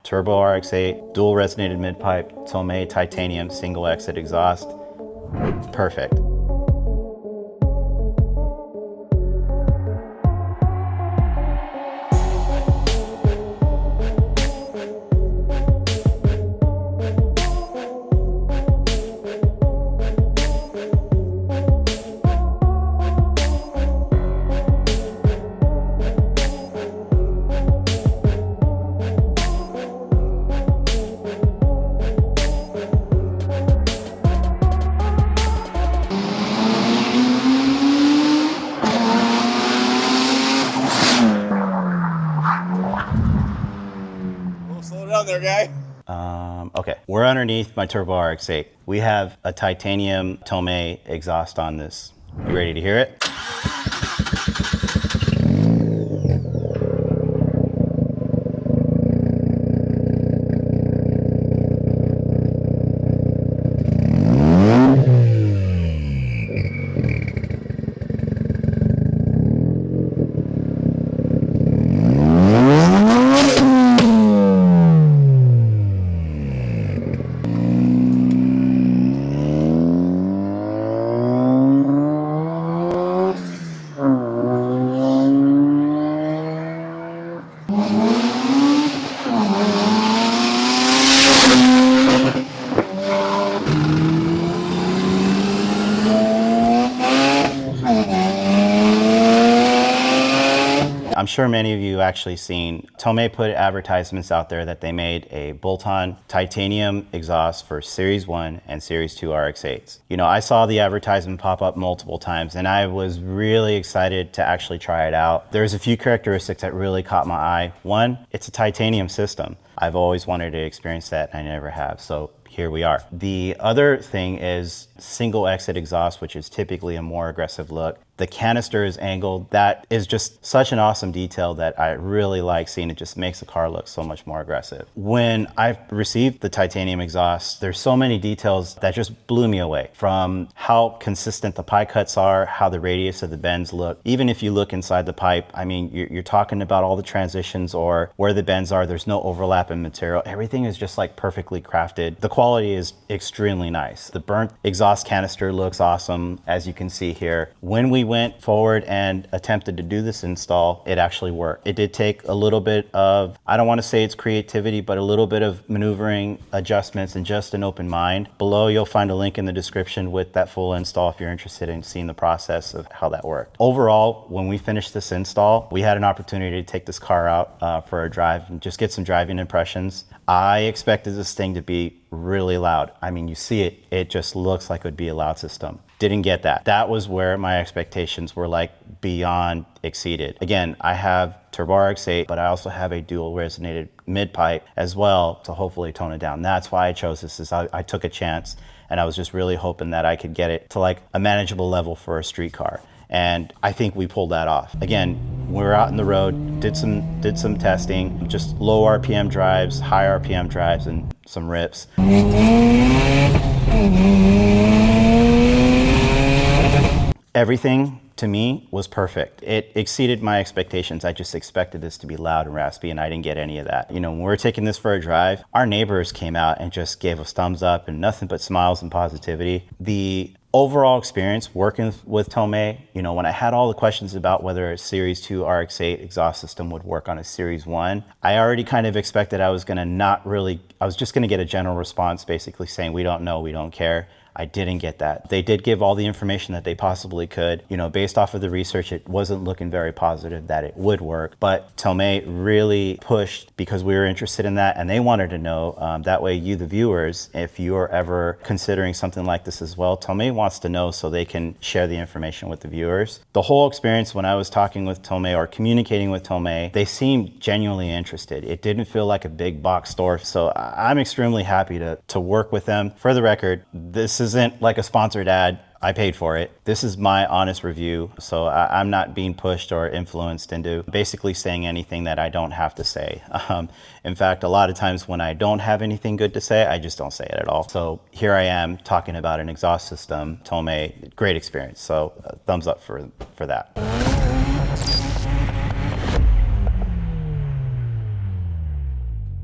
Turbo RX-8, dual resonated mid-pipe, Tomei titanium single exit exhaust. Perfect. There, guy. Okay, we're underneath my Turbo RX-8. We have a titanium Tomei exhaust on this. You ready to hear it? I'm sure many of you actually seen Tomei put advertisements out there that they made a bolt-on titanium exhaust for Series 1 and Series 2 RX-8s. You know, I saw the advertisement pop up multiple times and I was really excited to actually try it out. There's a few characteristics that really caught my eye. One, it's a titanium system. I've always wanted to experience that and I never have, so here we are. The other thing is single exit exhaust, which is typically a more aggressive look. The canister is angled. That is just such an awesome detail that I really like seeing. It just makes the car look so much more aggressive. When I received the titanium exhaust, there's so many details that just blew me away. From how consistent the pie cuts are, how the radius of the bends look. Even if you look inside the pipe, I mean, you're talking about all the transitions or where the bends are. There's no overlap in material. Everything is just like perfectly crafted. The quality is extremely nice. The burnt exhaust canister looks awesome, as you can see here. When we went forward and attempted to do this install, it actually worked. It did take a little bit of, I don't want to say it's creativity, but a little bit of maneuvering, adjustments, and just an open mind. Below, you'll find a link in the description with that full install if you're interested in seeing the process of how that worked. Overall, when we finished this install, we had an opportunity to take this car out for a drive and just get some driving impressions. I expected this thing to be really loud. I mean, you see it, it just looks like it would be a loud system. Didn't get that. That was where my expectations were like beyond exceeded. Again, I have Turbo RX-8, but I also have a dual resonated mid pipe as well to hopefully tone it down. That's why I chose this, is I took a chance and I was just really hoping that I could get it to like a manageable level for a street car. And I think we pulled that off. Again, we were out in the road, did some testing, just low RPM drives, high RPM drives, and some rips. Everything to me was perfect. It exceeded my expectations. I just expected this to be loud and raspy, and I didn't get any of that. You know, when we were taking this for a drive, our neighbors came out and just gave us thumbs up and nothing but smiles and positivity. The overall experience working with Tomei, you know, when I had all the questions about whether a Series 2 RX-8 exhaust system would work on a Series 1, I already kind of expected I was just gonna get a general response basically saying, we don't know, we don't care. I didn't get that. They did give all the information that they possibly could. You know, based off of the research, it wasn't looking very positive that it would work, but Tomei really pushed because we were interested in that and they wanted to know. That way you, the viewers, if you're ever considering something like this as well, Tomei wants to know so they can share the information with the viewers. The whole experience when I was talking with Tomei or communicating with Tomei, they seemed genuinely interested. It didn't feel like a big box store. So I'm extremely happy to work with them. For the record, this isn't like a sponsored ad. I paid for it. This is my honest review, so I'm not being pushed or influenced into basically saying anything that I don't have to say. In fact, a lot of times when I don't have anything good to say, I just don't say it at all. So here I am talking about an exhaust system, Tomei, great experience. So thumbs up for that.